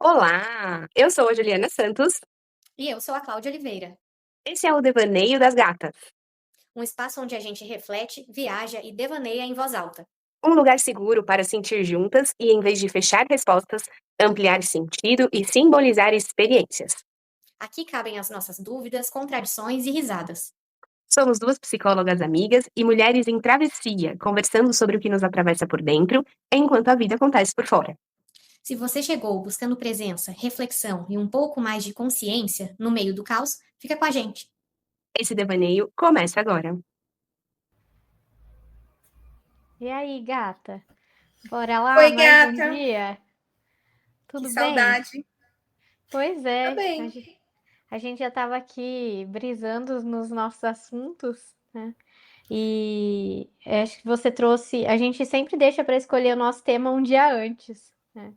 Olá, eu sou a Juliana Santos. E eu sou a Cláudia Oliveira, Esse é o Devaneio das Gatas, um espaço onde a gente reflete, viaja e devaneia em voz alta. um lugar seguro para sentir juntas e, em vez de fechar respostas, ampliar sentido e simbolizar experiências. Aqui cabem as nossas dúvidas, contradições e risadas. Somos duas psicólogas amigas e mulheres em travessia, conversando sobre o que nos atravessa por dentro, enquanto a vida acontece por fora. Se você chegou buscando presença, reflexão e um pouco mais de consciência no meio do caos, fica com a gente. Esse devaneio começa agora. E aí, gata? Bora lá, Oi, mais um gata. dia? Que Tudo bem? saudade. Pois Tá é, a bem. gen- a gente já estava aqui brisando nos nossos assuntos, né? E acho que você trouxe. A gente sempre deixa para escolher o nosso tema um dia antes, né?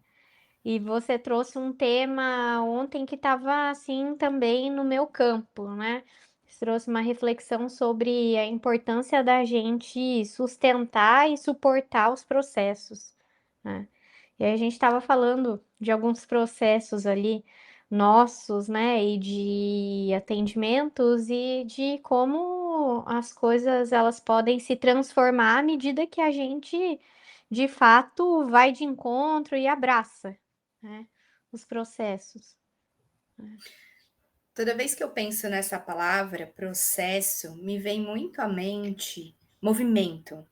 E você trouxe um tema ontem que estava assim também no meu campo, né? Você trouxe uma reflexão sobre a importância da gente sustentar e suportar os processos, né? E aí a gente estava falando de alguns processos ali nossos, né? E de atendimentos e de como as coisas elas podem se transformar à medida que a gente de fato vai de encontro e abraça, né, os processos. Toda vez que eu penso nessa palavra, processo, me vem muito à mente movimento.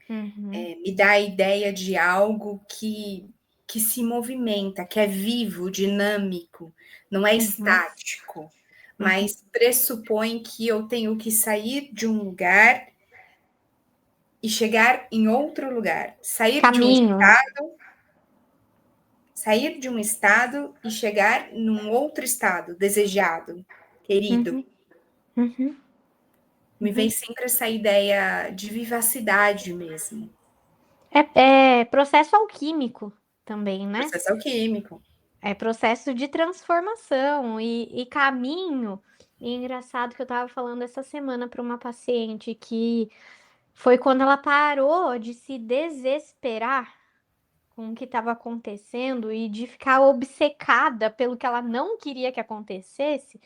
Uhum, Me dá a ideia de algo que se movimenta, que é vivo, dinâmico, não é uhum, estático, uhum. mas pressupõe que eu tenho que sair de um lugar e chegar em outro lugar. Caminho. Sair de um estado e chegar num outro estado desejado, querido. Uhum, uhum, Me vem uhum. sempre essa ideia de vivacidade mesmo. É processo alquímico também, né? Processo alquímico. É processo de transformação e caminho. E é engraçado que eu estava falando essa semana para uma paciente que foi quando ela parou de se desesperar com o que estava acontecendo e de ficar obcecada pelo que ela não queria que acontecesse,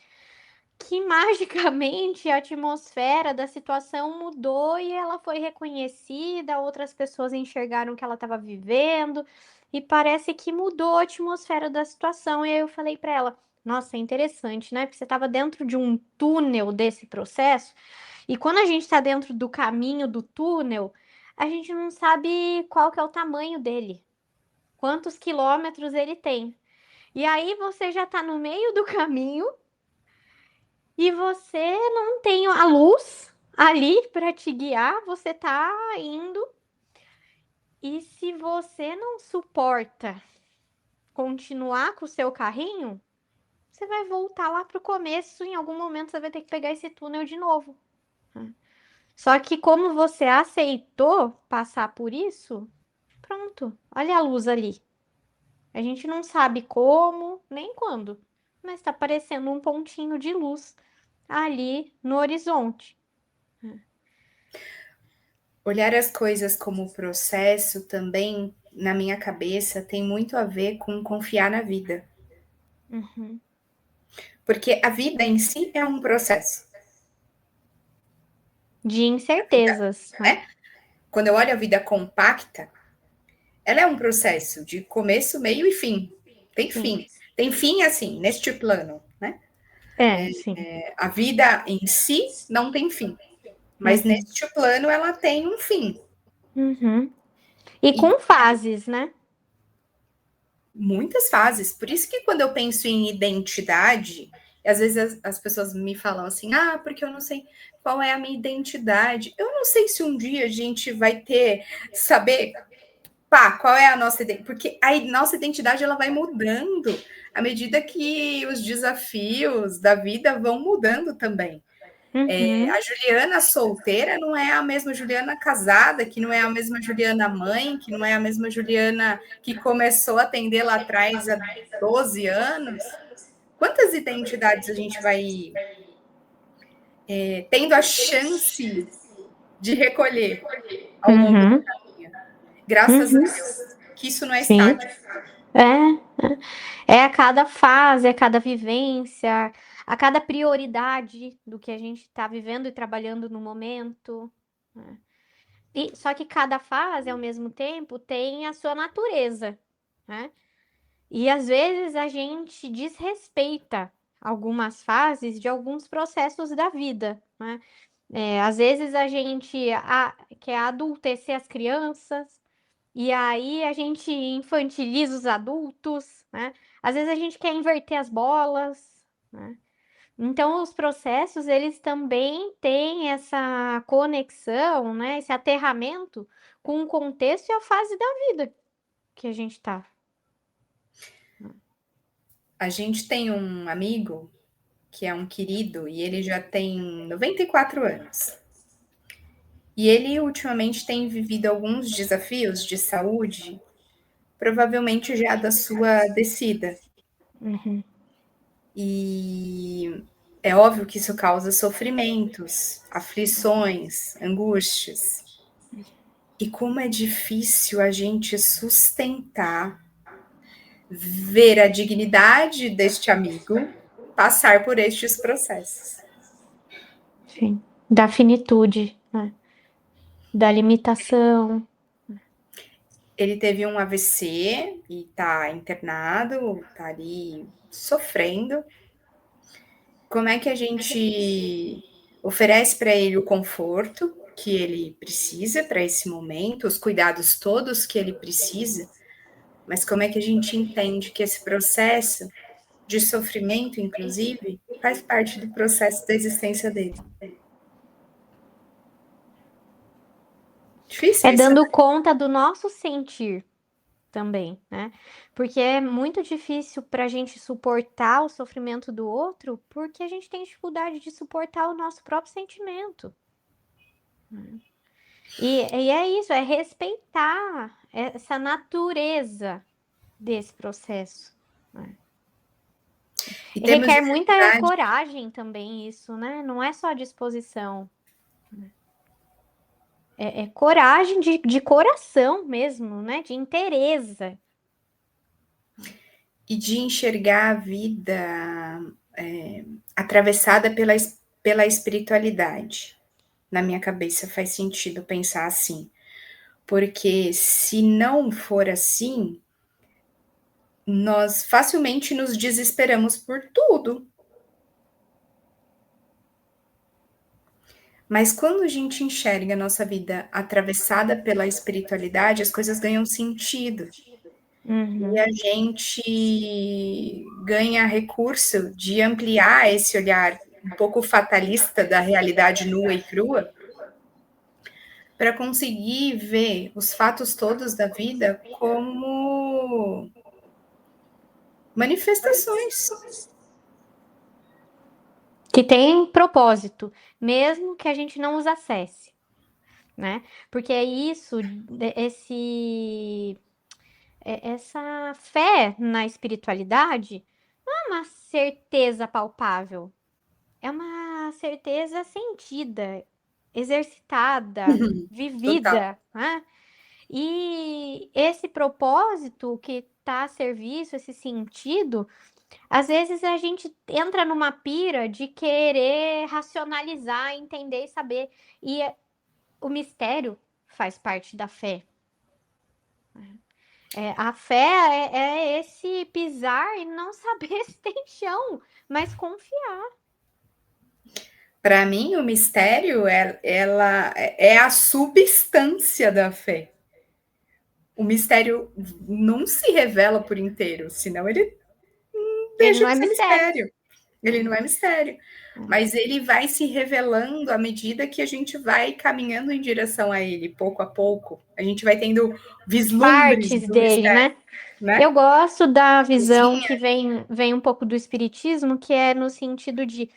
que magicamente a atmosfera da situação mudou e ela foi reconhecida, outras pessoas enxergaram o que ela estava vivendo e parece que mudou a atmosfera da situação. E aí eu falei para ela: nossa, é interessante, né? Porque você estava dentro de um túnel desse processo, e quando a gente está dentro do caminho do túnel, a gente não sabe qual que é o tamanho dele, quantos quilômetros ele tem. E aí você já está no meio do caminho e você não tem a luz ali para te guiar, você tá indo. E se você não suporta continuar com o seu carrinho, você vai voltar lá pro começo, em algum momento você vai ter que pegar esse túnel de novo. Só que como você aceitou passar por isso, pronto, olha a luz ali. A gente não sabe como, nem quando, mas tá aparecendo um pontinho de luz ali no horizonte. Olhar as coisas como processo também, na minha cabeça, tem muito a ver com confiar na vida. Uhum. Porque a vida em si é um processo. De A vida, incertezas, né? né? Quando eu olho a vida compacta, ela é um processo de começo, meio e fim. Tem Sim. fim. Tem fim assim, neste plano, né? Sim. A vida em si não tem fim, mas Uhum. neste plano ela tem um fim. Uhum. E E com fases, né? muitas fases. Por isso que quando eu penso em identidade, às vezes as pessoas me falam assim: ah, porque eu não sei qual é a minha identidade. Eu não sei se um dia a gente vai ter, saber, pá, qual é a nossa identidade. Porque a nossa identidade ela vai mudando à medida que os desafios da vida vão mudando também. Uhum. A Juliana solteira não é a mesma Juliana casada, que não é a mesma Juliana mãe, que não é a mesma Juliana que começou a atender lá atrás há 12 anos. Quantas identidades a gente vai tendo a chance de recolher ao longo do Uhum. caminho? Graças a Uhum. Deus, que isso não é Sim. estático. É. É a cada fase, a cada vivência, a cada prioridade do que a gente está vivendo e trabalhando no momento, né? E só que cada fase, ao mesmo tempo, tem a sua natureza, né? E às vezes a gente desrespeita algumas fases de alguns processos da vida, né? Às vezes a gente quer adultecer as crianças, e aí a gente infantiliza os adultos, né? Às vezes a gente quer inverter as bolas, né? Então os processos, eles também têm essa conexão, né? Esse aterramento com o contexto e a fase da vida que a gente tá. A gente tem um amigo que é um querido e ele já tem 94 anos. E ele ultimamente tem vivido alguns desafios de saúde, provavelmente já da sua descida. Uhum. E é óbvio que isso causa sofrimentos, aflições, angústias. E como é difícil a gente sustentar, ver a dignidade deste amigo passar por estes processos. Sim. Da finitude, né? Da limitação. Ele teve um AVC e tá internado, tá ali sofrendo. Como é que a gente oferece para ele o conforto que ele precisa para esse momento, os cuidados todos que ele precisa, mas como é que a gente entende que esse processo de sofrimento, inclusive, faz parte do processo da existência dele? Difícil É isso, dando né? conta do nosso sentir também, né? Porque é muito difícil para a gente suportar o sofrimento do outro, porque a gente tem dificuldade de suportar o nosso próprio sentimento. E é isso, é respeitar essa natureza desse processo, né? E E temos requer muita dificuldade. coragem também isso, né? Não é só disposição. É coragem de coração mesmo, né? De inteireza. E de enxergar a vida atravessada pela espiritualidade. Na minha cabeça faz sentido pensar assim. Porque se não for assim, nós facilmente nos desesperamos por tudo. Mas quando a gente enxerga a nossa vida atravessada pela espiritualidade, as coisas ganham sentido. Uhum. E a gente ganha recurso de ampliar esse olhar um pouco fatalista da realidade nua e crua, para conseguir ver os fatos todos da vida como manifestações. Que tem propósito, mesmo que a gente não os acesse, né? Porque é isso, essa fé na espiritualidade não é uma certeza palpável, é uma certeza sentida, exercitada, Total. vivida, né? E esse propósito que está a serviço, esse sentido, às vezes a gente entra numa pira de querer racionalizar, entender e saber. E o mistério faz parte da fé. A fé é esse pisar e não saber se tem chão, mas confiar. Para mim, o mistério ela é a substância da fé. O mistério não se revela por inteiro, senão ele Ele deixa não de é ser mistério. mistério. Ele não é mistério. Mas ele vai se revelando à medida que a gente vai caminhando em direção a ele, pouco a pouco. A gente vai tendo vislumbres Partes do dele, mistério, Eu né? gosto da visão que vem um pouco do espiritismo, que é no sentido de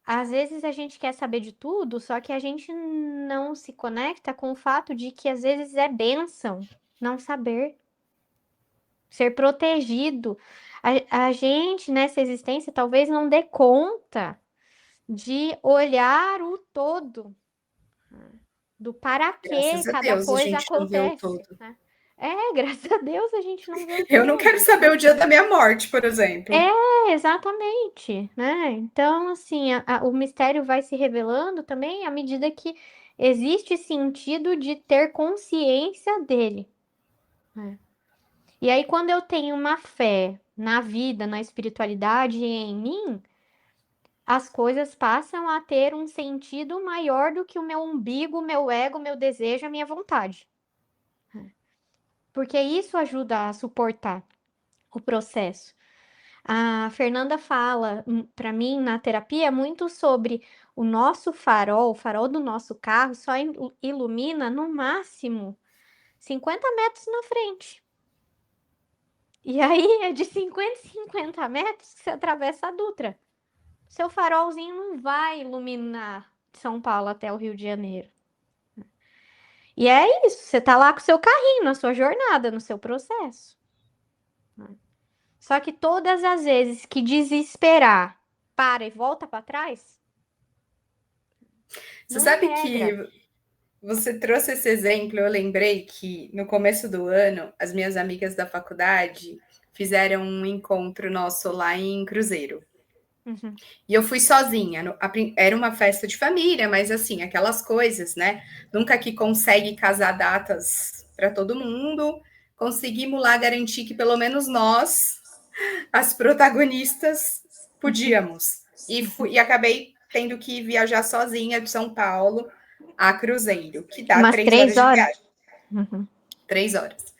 às vezes a gente quer saber de tudo, só que a gente não se conecta com o fato de que às vezes é bênção não saber, ser protegido. A gente, nessa existência, talvez não dê conta de olhar o todo, do para que Graças a cada Deus a coisa gente não vê o acontece, todo. né? Graças a Deus a gente não vê o Eu não tempo. quero saber o dia da minha morte, por exemplo. Exatamente, né? Então, assim, o mistério vai se revelando também à medida que existe sentido de ter consciência dele, né? E aí, quando eu tenho uma fé na vida, na espiritualidade e em mim, as coisas passam a ter um sentido maior do que o meu umbigo, meu ego, meu desejo, a minha vontade. Porque isso ajuda a suportar o processo. A Fernanda fala para mim na terapia muito sobre o nosso farol, o farol do nosso carro só ilumina no máximo 50 metros na frente. E aí é de 50 em 50 metros que você atravessa a Dutra. Seu farolzinho não vai iluminar de São Paulo até o Rio de Janeiro. E é isso, você tá lá com o seu carrinho na sua jornada, no seu processo. Só que todas as vezes que desesperar, para e volta para trás, Você não sabe é que regra. você trouxe esse exemplo, eu lembrei que no começo do ano, as minhas amigas da faculdade fizeram um encontro nosso lá em Cruzeiro. Uhum. E eu fui sozinha. Era uma festa de família, mas assim, aquelas coisas, né? Nunca que consegue casar datas para todo mundo. Conseguimos lá garantir que pelo menos nós, as protagonistas, podíamos. E acabei tendo que viajar sozinha de São Paulo a Cruzeiro, que dá Umas 3 3 horas de horas. viagem. Uhum. 3 horas.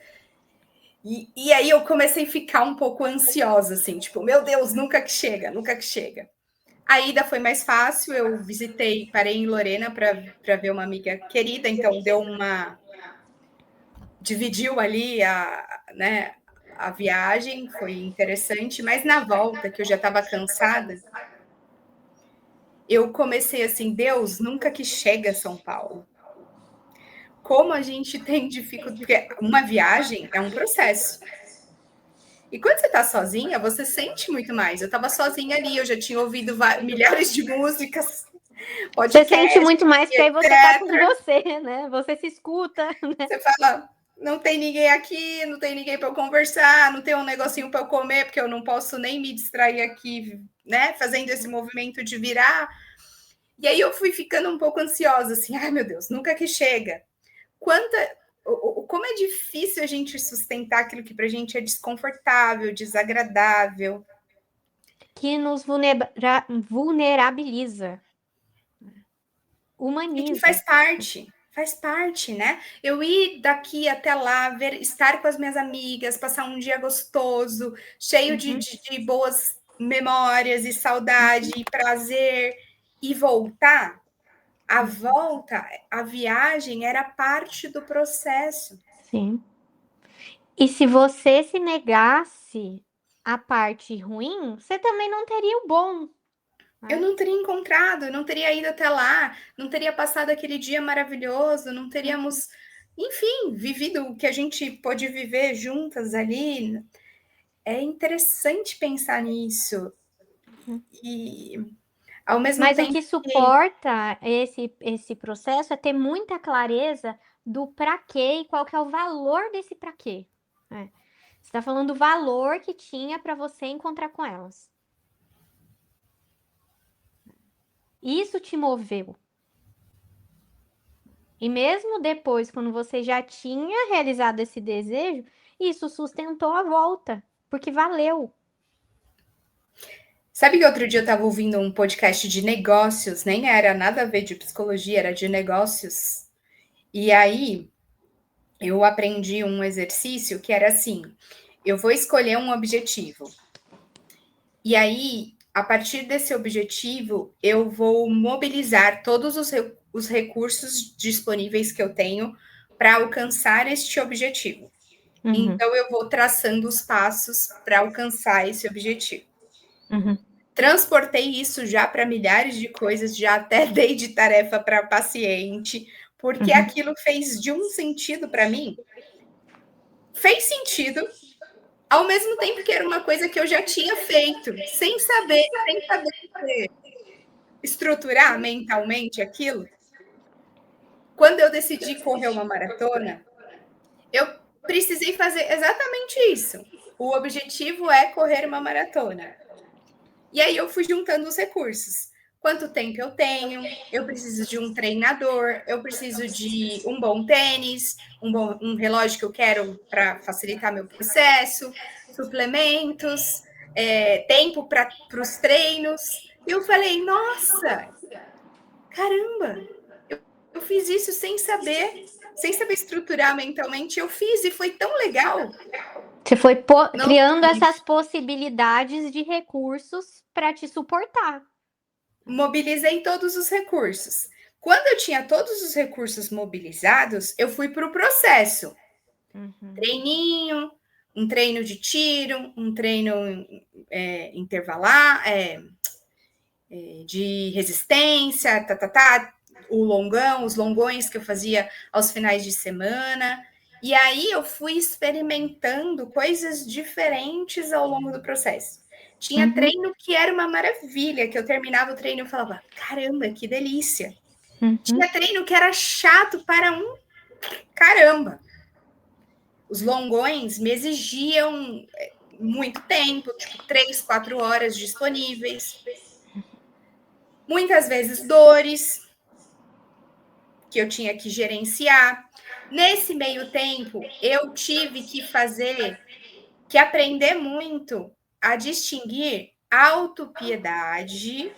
E aí eu comecei a ficar um pouco ansiosa, assim, tipo, meu Deus, nunca que chega, nunca que chega. A ida foi mais fácil, eu visitei, parei em Lorena para ver uma amiga querida, então dividiu ali né, a viagem, foi interessante, mas na volta, que eu já estava cansada, eu comecei assim, Deus, nunca que chega a São Paulo. Como a gente tem dificuldade, porque uma viagem é um processo. E quando você está sozinha, você sente muito mais. Eu estava sozinha ali, eu já tinha ouvido milhares de músicas, Você sente podcast, muito mais porque aí você tá com etc. você, né? Você se escuta, né? Você fala, não tem ninguém aqui, não tem ninguém para eu conversar, não tem um negocinho para eu comer, porque eu não posso nem me distrair aqui, né? Fazendo esse movimento de virar. E aí eu fui ficando um pouco ansiosa, assim, ai meu Deus, nunca que chega. Como é difícil a gente sustentar aquilo que para a gente é desconfortável, desagradável. Que nos vulnerabiliza, E que humaniza. faz parte, né? Eu ir daqui até lá, estar com as minhas amigas, passar um dia gostoso, cheio de boas memórias e saudade e prazer, e voltar. A volta, a viagem era parte do processo. Sim. E se você se negasse a parte ruim, você também não teria o bom. Eu não teria encontrado, eu não teria ido até lá, não teria passado aquele dia maravilhoso, não teríamos, enfim, vivido o que a gente pôde viver juntas ali. É interessante pensar nisso. E ao mesmo Mas o tempo que suporta esse processo é ter muita clareza do para quê e qual que é o valor desse para quê. Você está falando do valor que tinha para você encontrar com elas. Isso te moveu. E mesmo depois, quando você já tinha realizado esse desejo, isso sustentou a volta, porque valeu. Sabe que outro dia eu estava ouvindo um podcast de negócios, nem era nada a ver de psicologia, era de negócios. E aí eu aprendi um exercício que era assim: eu vou escolher um objetivo. E aí, a partir desse objetivo, eu vou mobilizar todos os recursos disponíveis que eu tenho para alcançar este objetivo. Então, eu vou traçando os passos para alcançar esse objetivo. Transportei isso já para milhares de coisas, já até dei de tarefa para paciente, porque aquilo fez de um sentido para mim. Fez sentido, ao mesmo tempo que era uma coisa que eu já tinha feito, sem saber estruturar mentalmente aquilo. Quando eu decidi correr uma maratona, eu precisei fazer exatamente isso. O objetivo é correr uma maratona. E aí eu fui juntando os recursos. Quanto tempo eu tenho? Eu preciso de um treinador, eu preciso de um bom tênis, um relógio que eu quero para facilitar meu processo, suplementos, tempo para os treinos. E eu falei, nossa, caramba, eu fiz isso sem saber estruturar mentalmente. Eu fiz e foi tão legal. Você foi criando essas possibilidades de recursos para te suportar. Mobilizei todos os recursos. Quando eu tinha todos os recursos mobilizados, eu fui para o processo. Treininho, um treino de tiro, um treino intervalar, de resistência, o longão, os longões que eu fazia aos finais de semana. E aí eu fui experimentando coisas diferentes ao longo do processo. Tinha treino que era uma maravilha, que eu terminava o treino e falava, caramba, que delícia. Tinha treino que era chato para um caramba. Os longões me exigiam muito tempo, tipo 3, 4 horas disponíveis. Muitas vezes dores que eu tinha que gerenciar. Nesse meio tempo, eu tive que aprender muito a distinguir autopiedade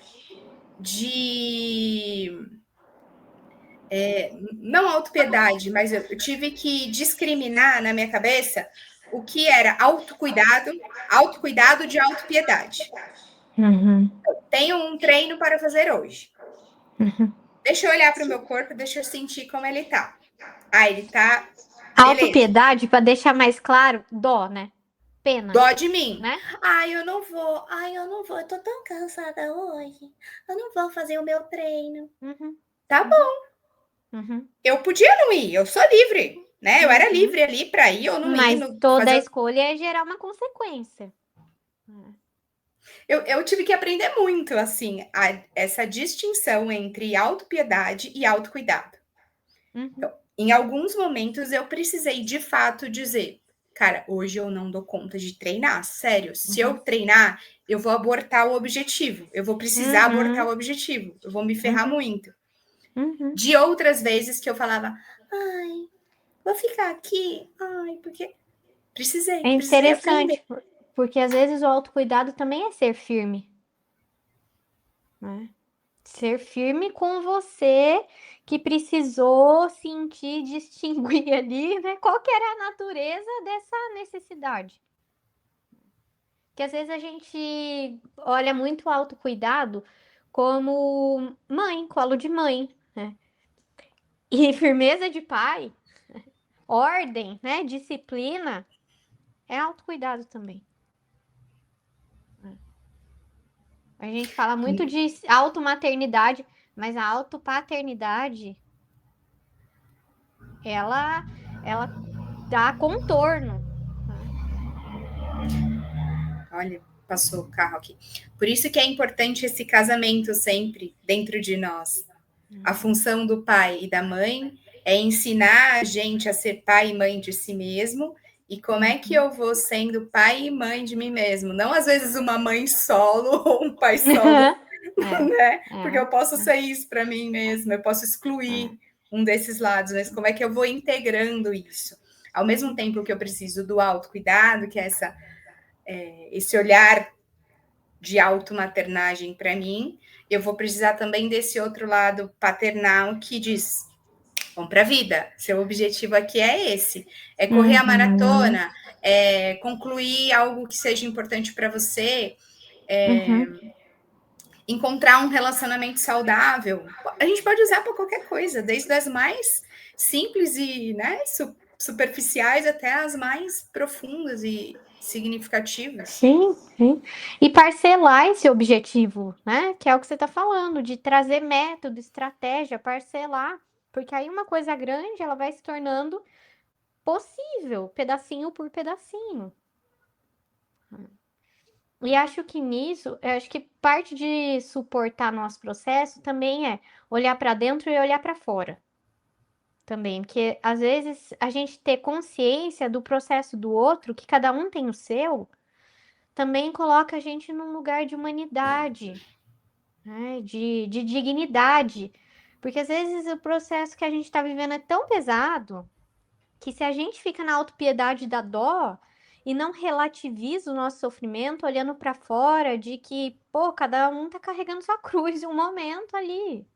não autopiedade, mas eu tive que discriminar na minha cabeça o que era autocuidado de autopiedade. Tenho um treino para fazer hoje. Deixa eu olhar para o meu corpo, deixa eu sentir como ele tá. Ele tá... Autopiedade, para deixar mais claro, dó, né? Pena. Dó de mim. Né? Eu não vou, eu tô tão cansada hoje. Eu não vou fazer o meu treino. Tá bom. Eu podia não ir, eu sou livre, né? Eu era livre ali para ir ou não ir. Mas toda a escolha é gerar uma consequência. Eu tive que aprender muito, assim, essa distinção entre autopiedade e autocuidado. Então, em alguns momentos, eu precisei, de fato, dizer, cara, hoje eu não dou conta de treinar, sério. Se eu treinar, eu vou abortar o objetivo. Eu vou precisar abortar o objetivo. Eu vou me ferrar muito. De outras vezes que eu falava, vou ficar aqui, porque precisei. É interessante, porque às vezes o autocuidado também é ser firme. Né? Ser firme com você, que precisou sentir, distinguir ali, né? Qual que era a natureza dessa necessidade. Que às vezes a gente olha muito o autocuidado como mãe, colo de mãe, né? E firmeza de pai, ordem, né? Disciplina, é autocuidado também. A gente fala muito de automaternidade, mas a autopaternidade, ela dá contorno. Olha, passou o carro aqui. Por isso que é importante esse casamento sempre dentro de nós. A função do pai e da mãe é ensinar a gente a ser pai e mãe de si mesmo. E como é que eu vou sendo pai e mãe de mim mesmo? Não, às vezes, uma mãe solo ou um pai solo, né? Porque eu posso ser isso para mim mesma, eu posso excluir um desses lados, mas como é que eu vou integrando isso? Ao mesmo tempo que eu preciso do autocuidado, que é esse olhar de automaternagem para mim, eu vou precisar também desse outro lado paternal que diz... Vamos para a vida. Seu objetivo aqui é esse. É correr a maratona, concluir algo que seja importante para você, encontrar um relacionamento saudável. A gente pode usar para qualquer coisa, desde as mais simples e, né, superficiais até as mais profundas e significativas. Sim. E parcelar esse objetivo, né? Que é o que você está falando, de trazer método, estratégia, parcelar. Porque aí uma coisa grande, ela vai se tornando possível, pedacinho por pedacinho. E acho que nisso, acho que parte de suportar nosso processo também é olhar para dentro e olhar para fora. também, porque às vezes a gente ter consciência do processo do outro, que cada um tem o seu, também coloca a gente num lugar de humanidade, né? De dignidade. Porque às vezes o processo que a gente está vivendo é tão pesado que se a gente fica na autopiedade da dó e não relativiza o nosso sofrimento, olhando para fora de que, pô, cada um tá carregando sua cruz em um momento ali,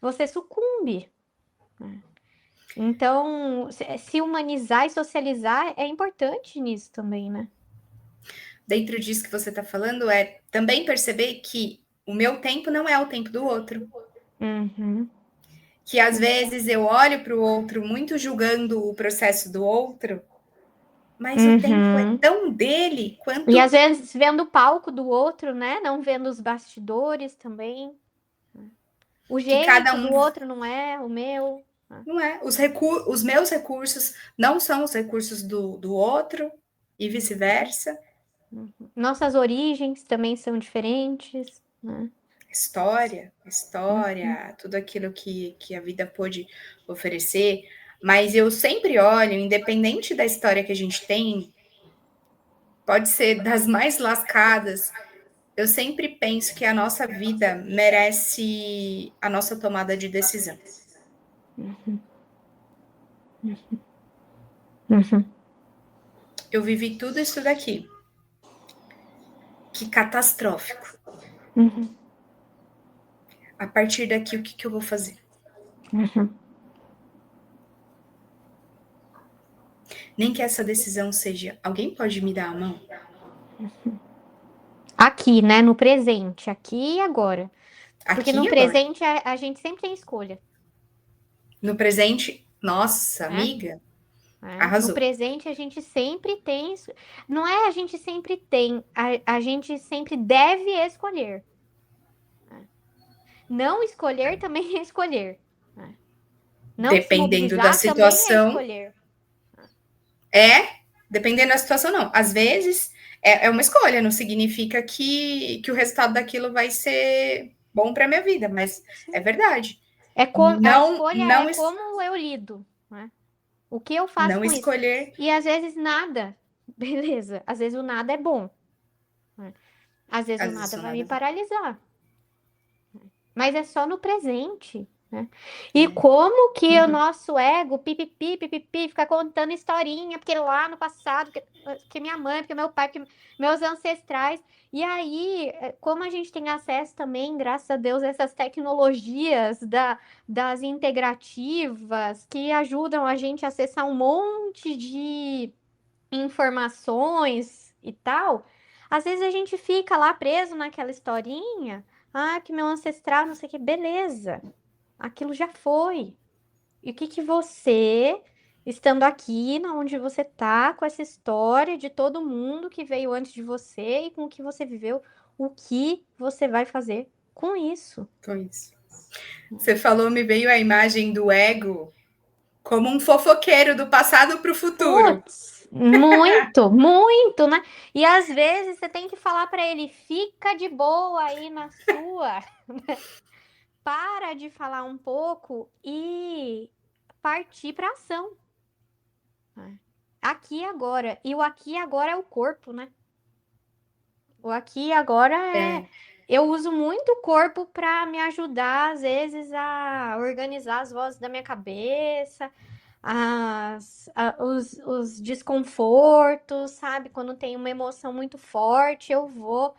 você sucumbe. Então, se humanizar e socializar é importante nisso também, né? Dentro disso que você está falando, é também perceber que o meu tempo não é o tempo do outro. Uhum. Que às vezes eu olho para o outro muito julgando o processo do outro, mas o tempo é tão dele quanto... E às vezes vendo o palco do outro, né? Não vendo os bastidores também. O jeito cada um... do outro não é o meu. Não é. Os meus recursos não são os recursos do outro e vice-versa. Nossas origens também são diferentes, né? História, tudo aquilo que a vida pôde oferecer. Mas eu sempre olho, independente da história que a gente tem, pode ser das mais lascadas, eu sempre penso que a nossa vida merece a nossa tomada de decisão. Eu vivi tudo isso daqui. Que catastrófico. A partir daqui, o que eu vou fazer? Nem que essa decisão seja... Alguém pode me dar a mão? Aqui, né? No presente. Aqui e agora. Porque Aqui no agora. presente a gente sempre tem escolha. No presente... Nossa, amiga... Arrasou. No presente a gente sempre tem... Não é a gente sempre tem. A gente sempre deve escolher. Não escolher também é escolher. Não dependendo da situação. Também é escolher. Dependendo da situação, não. Às vezes é uma escolha, não significa que o resultado daquilo vai ser bom para minha vida, mas é verdade. A escolha é como eu lido, né? O que eu faço não com escolher. Isso? E às vezes nada, beleza. Às vezes o nada é bom. Né? Às vezes o nada vai me paralisar. Mas é só no presente. Né? E como que o nosso ego, pipipi, fica contando historinha, porque lá no passado, porque minha mãe, porque meu pai, porque meus ancestrais. E aí, como a gente tem acesso também, graças a Deus, a essas tecnologias das integrativas que ajudam a gente a acessar um monte de informações e tal, às vezes a gente fica lá preso naquela historinha, que meu ancestral, não sei o que, beleza. Aquilo já foi. E o que você, estando aqui, onde você tá, com essa história de todo mundo que veio antes de você e com o que você viveu, o que você vai fazer com isso? Com isso. Você falou, me veio a imagem do ego como um fofoqueiro do passado para o futuro. Puts, muito, muito, né? E às vezes você tem que falar para ele, fica de boa aí na sua... Para de falar um pouco e partir para ação. Aqui e agora. E o aqui e agora é o corpo, né? O aqui e agora Eu uso muito o corpo para me ajudar, às vezes, a organizar as vozes da minha cabeça, os desconfortos, sabe? Quando tem uma emoção muito forte, eu vou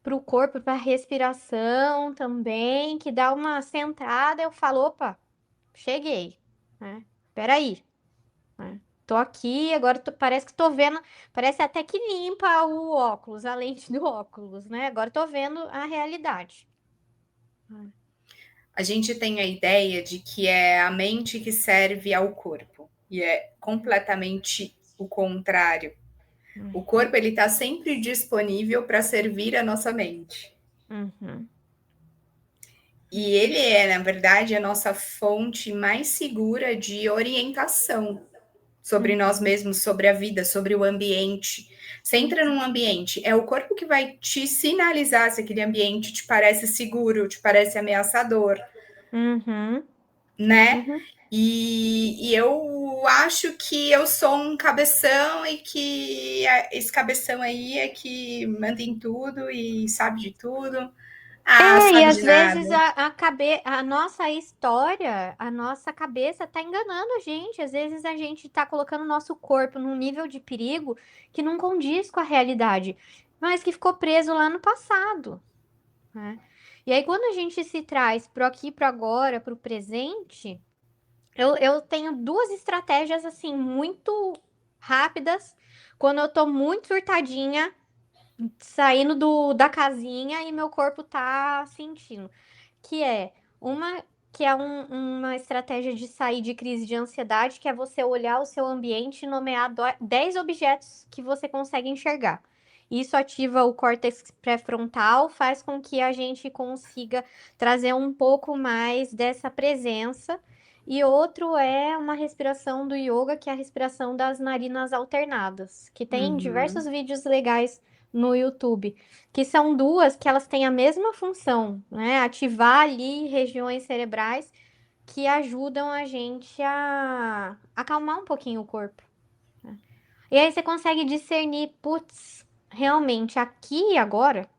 para o corpo, para a respiração também, que dá uma centrada, eu falo, opa, cheguei, né? Peraí, né? Tô aqui, agora parece que tô vendo, parece até que limpa o óculos, a lente do óculos, né? Agora tô vendo a realidade. A gente tem a ideia de que é a mente que serve ao corpo, e é completamente o contrário. O corpo, ele está sempre disponível para servir a nossa mente. E ele é, na verdade, a nossa fonte mais segura de orientação sobre nós mesmos, sobre a vida, sobre o ambiente. Você entra num ambiente, é o corpo que vai te sinalizar se aquele ambiente te parece seguro, te parece ameaçador, né? E eu acho que eu sou um cabeção e que esse cabeção aí é que manda em tudo e sabe de tudo. Ah, E sabe de às vezes nada. a nossa história, a nossa cabeça tá enganando a gente. Às vezes a gente tá colocando o nosso corpo num nível de perigo que não condiz com a realidade, mas que ficou preso lá no passado, né? E aí, quando a gente se traz pro aqui, pro agora, pro presente, eu tenho duas estratégias assim, muito rápidas, quando eu tô muito surtadinha saindo da casinha e meu corpo tá sentindo. Que é uma que é uma estratégia de sair de crise de ansiedade, que é você olhar o seu ambiente e nomear 10 objetos que você consegue enxergar. Isso ativa o córtex pré-frontal, faz com que a gente consiga trazer um pouco mais dessa presença. E outro é uma respiração do yoga, que é a respiração das narinas alternadas, que tem diversos vídeos legais no YouTube, que são duas que elas têm a mesma função, né? Ativar ali regiões cerebrais que ajudam a gente a acalmar um pouquinho o corpo, né? E aí você consegue discernir, putz, realmente aqui e agora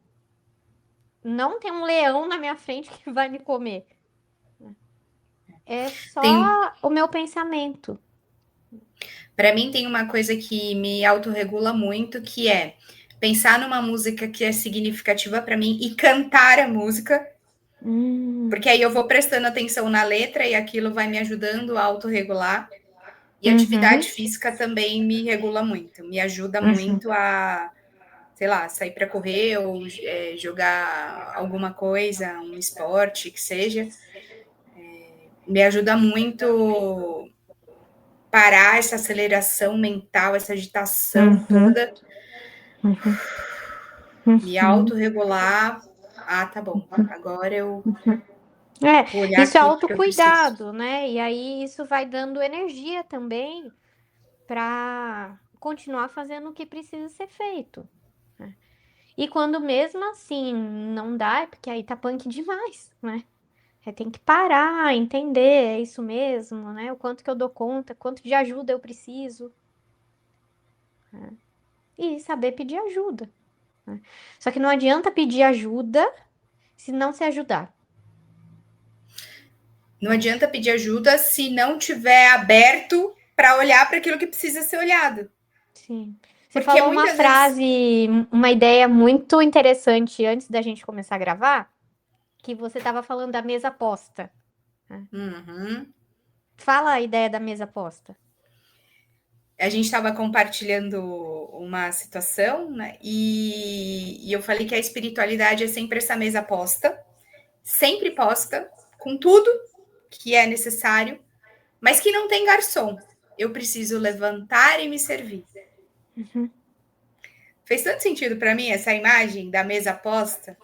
não tem um leão na minha frente que vai me comer. É Tem, só o meu pensamento. para mim tem uma coisa que me autorregula muito, que é pensar numa música que é significativa para mim e cantar a música, porque aí eu vou prestando atenção na letra e aquilo vai me ajudando a autorregular. E atividade física também me regula muito, me ajuda muito a, sei lá, sair para correr ou jogar alguma coisa, um esporte que seja. Me ajuda muito parar essa aceleração mental, essa agitação toda, me autorregular. Ah, tá bom. Agora eu vou olhar Isso é aqui porque eu preciso. autocuidado, né? E aí isso vai dando energia também para continuar fazendo o que precisa ser feito, né? E quando mesmo assim não dá, é porque aí tá punk demais, né? Aí tem que parar, entender, é isso mesmo, né? O quanto que eu dou conta, quanto de ajuda eu preciso, né? E saber pedir ajuda, né? Só que não adianta pedir ajuda se não se ajudar. Não adianta pedir ajuda se não tiver aberto para olhar para aquilo que precisa ser olhado. Sim. Você Porque falou uma muitas vezes. frase, uma ideia muito interessante antes da gente começar a gravar, que você estava falando da mesa posta, né? Uhum. Fala a ideia da mesa posta. A gente estava compartilhando uma situação, né? E eu falei que a espiritualidade é sempre essa mesa posta, sempre posta, com tudo que é necessário, mas que não tem garçom. Eu preciso levantar e me servir. Uhum, Fez tanto sentido para mim essa imagem da mesa posta.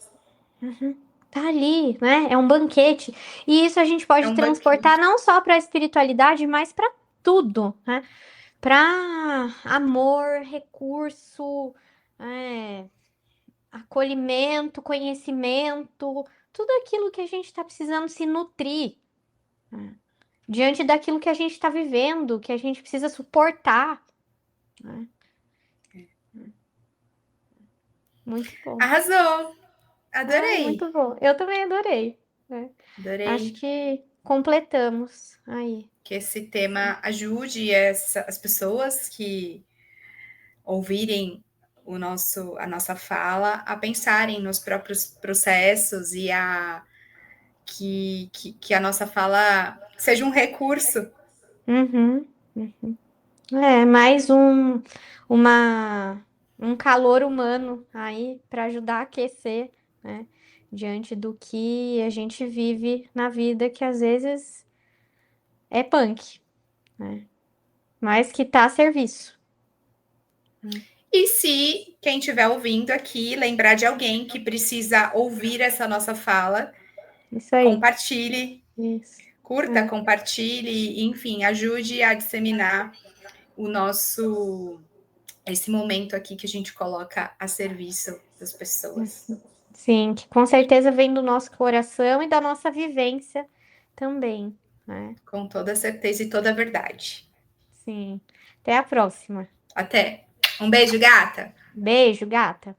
uhum. Tá ali, né? É um banquete. E isso a gente É pode um transportar banquete. não só para a espiritualidade, mas para tudo, né? Para amor, recurso, é, acolhimento, conhecimento, tudo aquilo que a gente está precisando se nutrir, né? Diante daquilo que a gente está vivendo, que a gente precisa suportar, né? Muito bom. Arrasou! Ai, Adorei! muito bom. Eu também adorei, né? Acho Adorei que completamos aí. que esse tema ajude as pessoas que ouvirem a nossa fala a pensarem nos próprios processos e que a nossa fala seja um recurso. Uhum, uhum. É, mais um calor humano aí para ajudar a aquecer, né? Diante do que a gente vive na vida, que às vezes é punk, né? Mas que tá a serviço. E se quem estiver ouvindo aqui lembrar de alguém que precisa ouvir essa nossa fala, Isso aí. compartilhe, Isso. curta, compartilhe, enfim, ajude a disseminar o nosso esse momento aqui que a gente coloca a serviço das pessoas. Sim, que com certeza vem do nosso coração e da nossa vivência também. né? Com toda certeza e toda a verdade. Sim. Até a próxima. Até. Um beijo, gata! Beijo, gata.